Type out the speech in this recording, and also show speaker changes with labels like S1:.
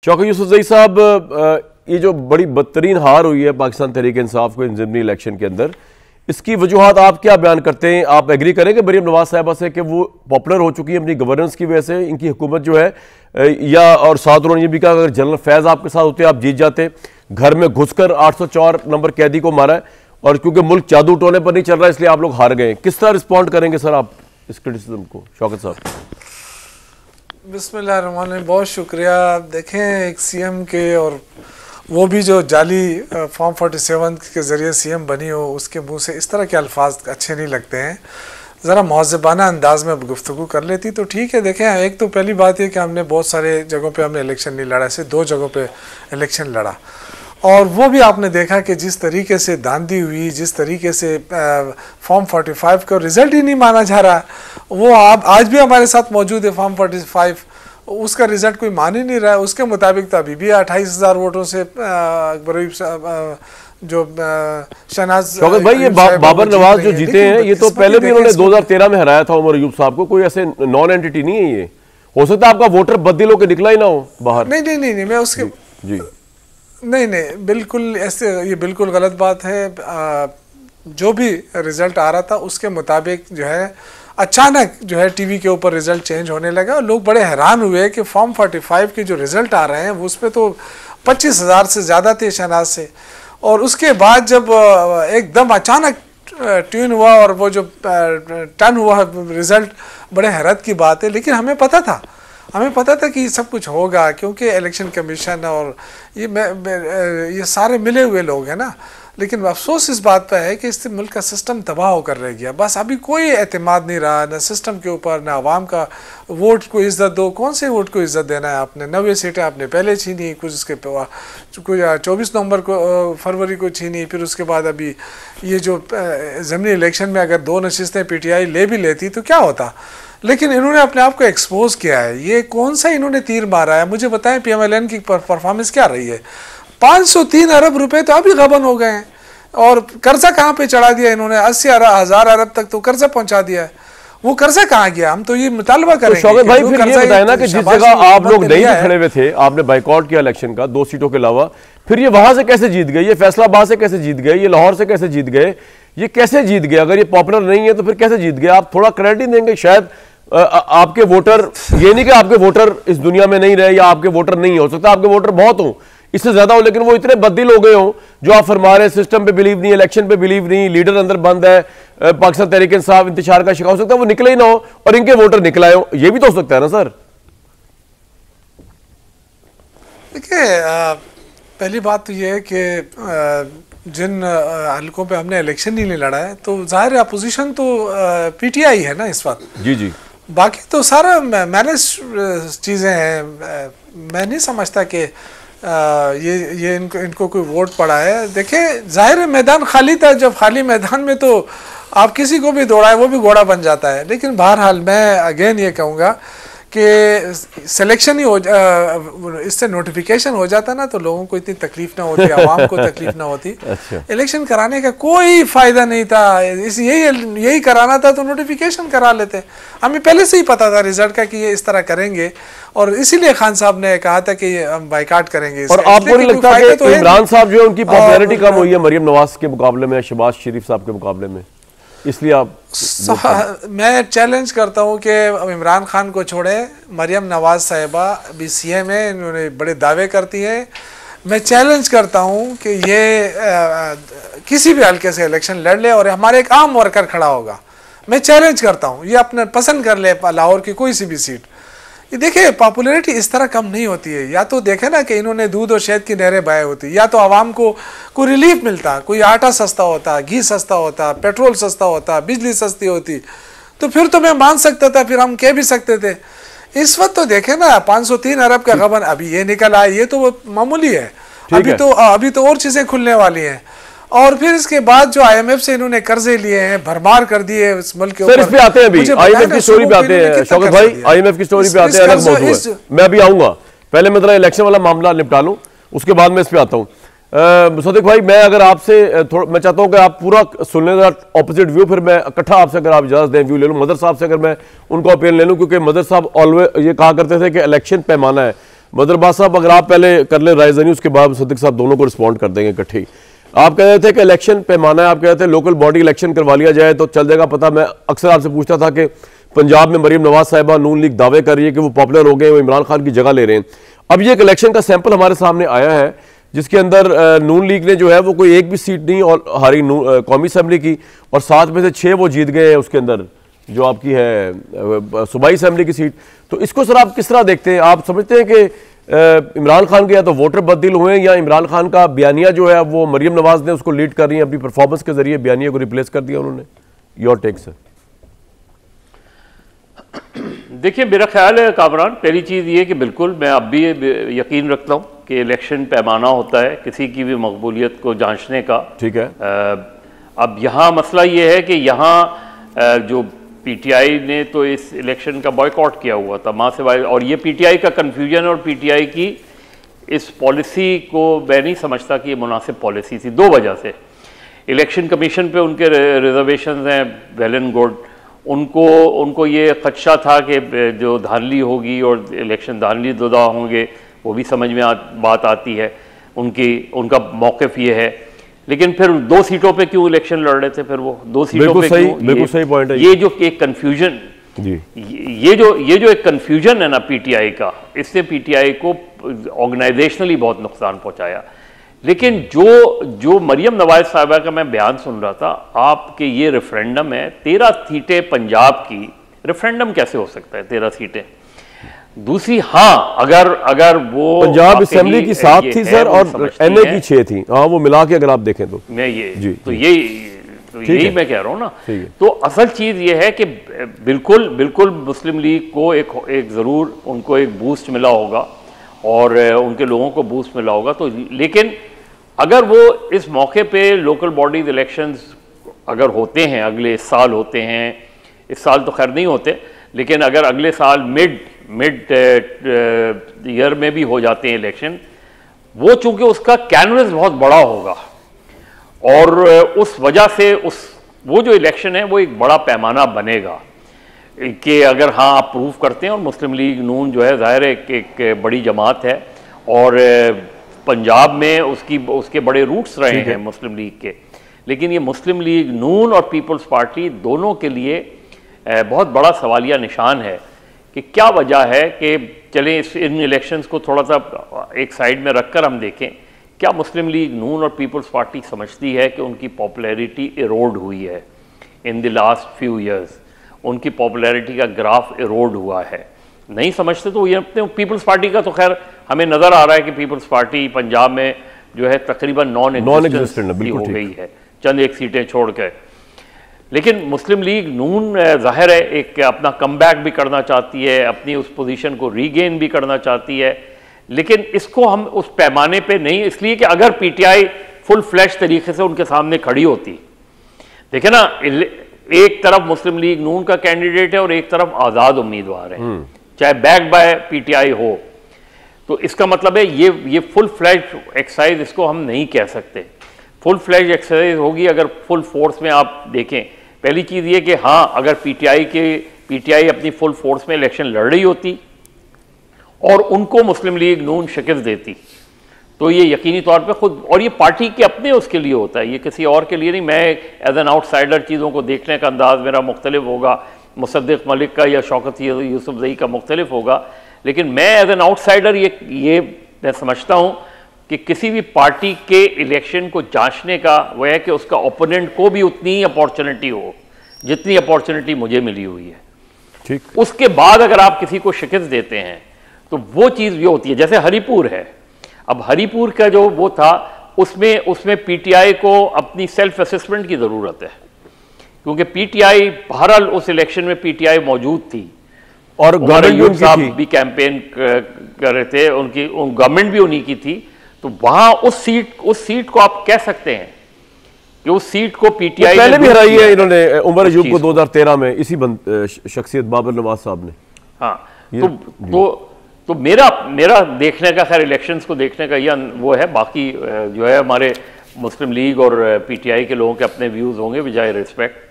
S1: शौकत यूसुफजई साहब, ये जो बड़ी बदतरीन हार हुई है पाकिस्तान तहरीक इंसाफ को इन ज़िमनी इलेक्शन के अंदर, इसकी वजूहात आप क्या बयान करते हैं? आप एग्री करेंगे मरीम नवाज साहिबा से कि वो पॉपुलर हो चुकी है अपनी गवर्नेंस की वजह से, इनकी हुकूमत जो है, या और साथ उन्होंने ये भी कहा अगर जनरल फैज़ आपके साथ होते आप जीत जाते, घर में घुसकर 804 नंबर कैदी को मारा है, और क्योंकि मुल्क जादू टोने पर नहीं चल रहा इसलिए आप लोग हार गए। किस तरह रिस्पॉन्ड करेंगे सर आप इस क्रिटिसिज्म को? शौकत साहब।
S2: बिस्मिल्लाहिर्रहमानिर्रहीम, बहुत शुक्रिया। देखें, एक सीएम के, और वो भी जो जाली फॉर्म 47 के ज़रिए सीएम बनी हो, उसके मुंह से इस तरह के अल्फाज अच्छे नहीं लगते हैं। ज़रा महज़बाना अंदाज में गुफ्तगू कर लेती तो ठीक है। देखें, एक तो पहली बात ये कि हमने बहुत सारे जगहों पे हमने इलेक्शन नहीं लड़ा, सिर्फ 2 जगहों पे इलेक्शन लड़ा, और वो भी आपने देखा कि जिस तरीके से धांधली हुई, जिस तरीके से फॉर्म 45 का रिज़ल्ट ही नहीं माना जा रहा, वो आप आज भी हमारे साथ मौजूद है। फॉर्म 45 उसका रिज़ल्ट कोई मान ही नहीं रहा है। उसके मुताबिक तो अभी भी 28,000 वोटों से अकबर जो शहनाज
S1: शौकत भाई, ये बाबर नवाज जो जीते हैं, ये तो पहले भी उन्होंने 2013 में हराया था उमर अयूब साहब को। कोई ऐसे नॉन एंटिटी नहीं है ये। हो सकता है आपका वोटर बददिल होकर निकला ही ना हो बाहर।
S2: नहीं, मैं उसके
S1: जी
S2: नहीं, बिल्कुल ऐसे, ये बिल्कुल गलत बात है। जो भी रिजल्ट आ रहा था उसके मुताबिक जो है अचानक जो है टीवी के ऊपर रिजल्ट चेंज होने लगा, और लोग बड़े हैरान हुए कि फॉर्म 45 के जो रिजल्ट आ रहे हैं उस पर तो 25,000 से ज़्यादा थे शहनाज से, और उसके बाद जब एकदम अचानक ट्यून हुआ और वो जो टर्न हुआ रिजल्ट, बड़े हैरत की बात है। लेकिन हमें पता था कि सब कुछ होगा, क्योंकि इलेक्शन कमीशन और ये सारे मिले हुए लोग हैं ना। लेकिन अफसोस इस बात पर है कि इससे मुल्क का सिस्टम तबाह होकर रह गया। बस अभी कोई एतमाद नहीं रहा, न सिस्टम के ऊपर, न आवाम का वोट को इज़्ज़त दो। कौन से वोट को इज़्ज़त देना है आपने? 90 सीटें आपने पहले छीनी, कुछ उसके कोई 24 नवंबर को फरवरी को छीनी, फिर उसके बाद अभी ये जो ज़मीनी इलेक्शन में अगर 2 नशिस्तें PTI ले भी लेती तो क्या होता। लेकिन इन्होंने अपने आप को एक्सपोज किया है। ये कौन सा इन्होंने तीर मारा है? मुझे बताएं, PMLN की परफॉर्मेंस क्या रही है? 503 अरब रुपए तो अभी गबन हो गए हैं, और कर्जा कहाँ पे चढ़ा दिया इन्होंने? 80,000 अरब तक तो कर्जा पहुंचा दिया है। वो कर्जा कहाँ गया? हम तो ये मुतालबा करेंगे।
S1: तो शौकत भाई, फिर ये बताया ना कि जिस जगह आप लोग नहीं खड़े हुए थे, आपने बाइकआउट किया इलेक्शन का 2 सीटों के अलावा, फिर ये वहां से कैसे जीत गए? ये फैसलाबाद से कैसे जीत गए? ये लाहौर से कैसे जीत गए? ये कैसे जीत गए? अगर ये पॉपुलर नहीं है तो फिर कैसे जीत गए? आप थोड़ा क्रेडिट देंगे? शायद आपके वोटर, ये नहीं कि आपके वोटर इस दुनिया में नहीं रहे या आपके वोटर नहीं हो सकता, आपके वोटर बहुत हों, इससे ज्यादा हो, लेकिन वो इतने बददिल हो गए हों जो आप फरमा रहे हैं सिस्टम पे बिलीव नहीं, इलेक्शन पे बिलीव नहीं, लीडर अंदर बंद है, पाकिस्तान तहरीक इंसाफ इंतशार का शिकार हो सकता है, वो निकले ही ना हो और इनके वोटर निकलाए हो। ये भी तो हो सकता है ना सर?
S2: देखिए, पहली बात तो ये है कि जिन हल्कों पे हमने इलेक्शन नहीं लड़ा है, तो जाहिर है अपोजिशन तो PTI है ना इस वक्त।
S1: जी।
S2: बाकी तो सारा मैनेज चीज़ें हैं। मैं नहीं समझता कि ये इनको कोई वोट पड़ा है। देखिए, जाहिर है मैदान खाली था। जब खाली मैदान में तो आप किसी को भी दौड़ाए वो भी घोड़ा बन जाता है। लेकिन बहरहाल मैं अगेन ये कहूँगा कि सिलेक्शन ही हो, इससे नोटिफिकेशन हो जाता ना तो लोगों को इतनी तकलीफ ना होती, आवाम को तकलीफ ना होती।
S1: अच्छा।
S2: इलेक्शन कराने का कोई फायदा नहीं था। यही कराना था तो नोटिफिकेशन करा लेते। हमें पहले से ही पता था रिजल्ट का कि ये इस तरह करेंगे, और इसीलिए खान साहब ने कहा था कि हम बाइकाट करेंगे।
S1: और आपको नहीं लगता कि तो इमरान साहब जो है उनकी पॉपुलैरिटी कम हुई है मरियम नवाज के मुकाबले में, शहबाज शरीफ साहब के मुकाबले में, इसलिए आप?
S2: मैं चैलेंज करता हूं कि इमरान खान को छोड़े, मरियम नवाज साहिबा भी CM है, इन्होंने बड़े दावे करती है। मैं चैलेंज करता हूं कि ये किसी भी हल्के से इलेक्शन लड़ ले और हमारे एक आम वर्कर खड़ा होगा। मैं चैलेंज करता हूं, ये अपने पसंद कर ले लाहौर की कोई सी भी सीट। ये देखिए, पॉपुलैरिटी इस तरह कम नहीं होती है। या तो देखे ना कि इन्होंने दूध और शहद की नहरें बहाई होती, या तो आवाम को कोई रिलीफ मिलता, कोई आटा सस्ता होता, घी सस्ता होता, पेट्रोल सस्ता होता, बिजली सस्ती होती, तो फिर तो मैं मान सकता था, फिर हम कह भी सकते थे। इस वक्त तो देखे ना 503 अरब का गबन अभी ये निकल आया, ये तो मामूली है। अभी तो और चीजें खुलने वाली हैं। और फिर इसके बाद जो IMF से इन्होंने कर्जे लिए हैं, भरमार कर दिए इस मुल्क के ऊपर।
S1: इस पे आते हैं अभी, IMF की स्टोरी पे आते हैं शौकत भाई, IMF की स्टोरी पे आते हैं, अलग मौजूद है, मैं अभी आऊंगा। पहले मैं जरा इलेक्शन वाला मामला निपटा लूं, उसके बाद मैं इस पे आता हूं। सदिक भाई, मैं अगर आपसे मैं चाहता हूं कि आप पूरा सुन लें ऑपोजिट व्यू, फिर मैं इकट्ठा आपसे अगर आप इजाजत दें व्यू ले लूं। मदर साहब से अगर मैं उनका ओपिनियन ले लूं, क्योंकि मदर साहब ऑलवेज ये कहा करते थे कि इलेक्शन पैमाना है, बदरबाज साहब, अगर आप पहले कर ले रायजनी, उसके बाद सदीक साहब दोनों को रिस्पॉन्ड कर देंगे इकट्ठे ही। आप कह रहे थे कि इलेक्शन पैमाना है, आप कह रहे थे लोकल बॉडी इलेक्शन करवा लिया जाए तो चल जाएगा पता। मैं अक्सर आपसे पूछता था कि पंजाब में मरीम नवाज साहिबा नून लीग दावे कर रही है कि वो पॉपुलर हो गए, वो इमरान खान की जगह ले रहे हैं। अब ये एक इलेक्शन का सैंपल हमारे सामने आया है जिसके अंदर नून लीग ने जो है वो कोई एक भी सीट नहीं और हारी कौमी असम्बली की, और 7 में से 6 वो जीत गए हैं उसके अंदर जो आपकी है सूबाई असम्बली की सीट। तो इसको सर आप किस तरह देखते हैं? आप समझते हैं कि इमरान खान के या तो वोटर बददिल हुए हैं या इमरान खान का बयानिया जो है वो मरीम नवाज ने उसको लीड कर रही है, अपनी परफॉर्मेंस के जरिए बयानिया को रिप्लेस कर दिया उन्होंने? Your take sir.
S3: देखिए, मेरा ख्याल है कामरान, पहली चीज़ ये कि बिल्कुल मैं अब भी यकीन रखता हूँ कि इलेक्शन पैमाना होता है किसी की भी मकबूलियत को जांचने का।
S1: ठीक है।
S3: अब यहाँ मसला ये है कि यहाँ जो पीटीआई ने तो इस इलेक्शन का बॉयकॉट किया हुआ था माँ से वाई, और ये पीटीआई का कन्फ्यूजन और पीटीआई की इस पॉलिसी को मैं नहीं समझता कि ये मुनासिब पॉलिसी थी, 2 वजह से। इलेक्शन कमीशन पे उनके रिजर्वेशन हैं वेल एंड गुड, उनको ये खदशा था कि जो धांधली होगी और इलेक्शन धांधली दुदा होंगे, वो भी समझ में बात आती है, उनका मौक़िफ़ ये है। लेकिन फिर 2 सीटों पे क्यों इलेक्शन लड़ रहे थे? फिर वो 2 सीटों पे क्यों?
S1: बिल्कुल सही पॉइंट है।
S3: ये जो एक कन्फ्यूजन, ये जो एक कन्फ्यूजन है ना पीटीआई का, इससे पीटीआई को ऑर्गेनाइजेशनली बहुत नुकसान पहुंचाया। लेकिन जो मरियम नवाज साहिबा का मैं बयान सुन रहा था, आपके ये रेफरेंडम है, 13 सीटें पंजाब की, रेफरेंडम कैसे हो सकता है 13 सीटें? दूसरी, हाँ, अगर वो
S1: पंजाब असेंबली की 7 थी सर और एनए की 6 थी, हाँ, वो मिला के अगर आप देखें तो
S3: मैं ये तो यही मैं कह रहा हूँ ना। तो असल चीज़ ये है कि बिल्कुल मुस्लिम लीग को एक ज़रूर उनको एक बूस्ट मिला होगा और उनके लोगों को बूस्ट मिला होगा। तो लेकिन अगर वो इस मौके पे लोकल बॉडीज इलेक्शंस अगर होते हैं, अगले इस साल होते हैं, इस साल तो खैर नहीं होते, लेकिन अगर अगले साल मिड ईयर में भी हो जाते हैं इलेक्शन, वो चूंकि उसका कैनवस बहुत बड़ा होगा और उस वजह से वो जो इलेक्शन है वो एक बड़ा पैमाना बनेगा कि अगर हाँ आप प्रूव करते हैं। और मुस्लिम लीग नून जो है ज़ाहिर है एक बड़ी जमात है और पंजाब में उसके बड़े रूट्स रहे हैं मुस्लिम लीग के, लेकिन ये मुस्लिम लीग नून और पीपल्स पार्टी दोनों के लिए बहुत बड़ा सवालिया निशान है कि क्या वजह है कि चलें इन इलेक्शंस को थोड़ा सा एक साइड में रखकर हम देखें, क्या मुस्लिम लीग नून और पीपल्स पार्टी समझती है कि उनकी पॉपुलैरिटी इरोड हुई है in the last few years, उनकी पॉपुलैरिटी का ग्राफ इरोड हुआ है? नहीं समझते तो ये अपने पीपल्स पार्टी का तो खैर हमें नज़र आ रहा है कि पीपल्स पार्टी पंजाब में जो है तकरीबन नॉन एग्जिस्टेंट हो गई है, चंद एक सीटें छोड़ कर। लेकिन मुस्लिम लीग नून ज़ाहिर है एक अपना कमबैक भी करना चाहती है, अपनी उस पोजीशन को रीगेन भी करना चाहती है, लेकिन इसको हम उस पैमाने पे नहीं, इसलिए कि अगर पीटीआई फुल फ्लैश तरीके से उनके सामने खड़ी होती, देखे ना, एक तरफ मुस्लिम लीग नून का कैंडिडेट है और एक तरफ आज़ाद उम्मीदवार है, चाहे बैक बाय पीटीआई हो, तो इसका मतलब है ये फुल फ्लैश एक्सरसाइज इसको हम नहीं कह सकते। फुल फ्लैश एक्सरसाइज होगी अगर फुल फोर्स में आप देखें। पहली चीज़ ये कि हाँ, अगर पीटीआई अपनी फुल फोर्स में इलेक्शन लड़ रही होती और उनको मुस्लिम लीग नून शिकस्त देती, तो ये यकीनी तौर पे खुद, और ये पार्टी के अपने उसके लिए होता है, ये किसी और के लिए नहीं। मैं एज एन आउटसाइडर चीज़ों को देखने का अंदाज मेरा मुख्तलिफ होगा, मुसद्दिक मलिक का या शौकत यूसुफजई का मुख्तलिफ होगा, लेकिन मैं एज एन आउटसाइडर ये मैं समझता हूँ कि किसी भी पार्टी के इलेक्शन को जांचने का वह है कि उसका ओपोनेंट को भी उतनी ही अपॉर्चुनिटी हो जितनी अपॉर्चुनिटी मुझे मिली हुई है।
S1: ठीक।
S3: उसके बाद अगर आप किसी को शिकस्त देते हैं तो वो चीज़ ये होती है, जैसे हरीपुर है। अब हरीपुर का जो वो था उसमें पीटीआई को अपनी सेल्फ असेसमेंट की ज़रूरत है, क्योंकि पीटीआई बहरहाल उस इलेक्शन में पीटीआई मौजूद थी और गवर्नमेंट साहब भी कैंपेन कर रहे थे, उनकी गवर्नमेंट भी उन्हीं की थी। तो वहां उस सीट को आप कह सकते हैं कि उस सीट को पीटीआई
S1: पहले भी हराई है इन्होंने, उमर अयूब को 2013 में इसी शख्सियत बाबर नवाज साहब ने।
S3: हाँ, तो मेरा देखने का, खैर इलेक्शंस को देखने का यह वो है, बाकी जो है हमारे मुस्लिम लीग और पीटीआई के लोगों के अपने व्यूज़ होंगे, विच आई रिस्पेक्ट।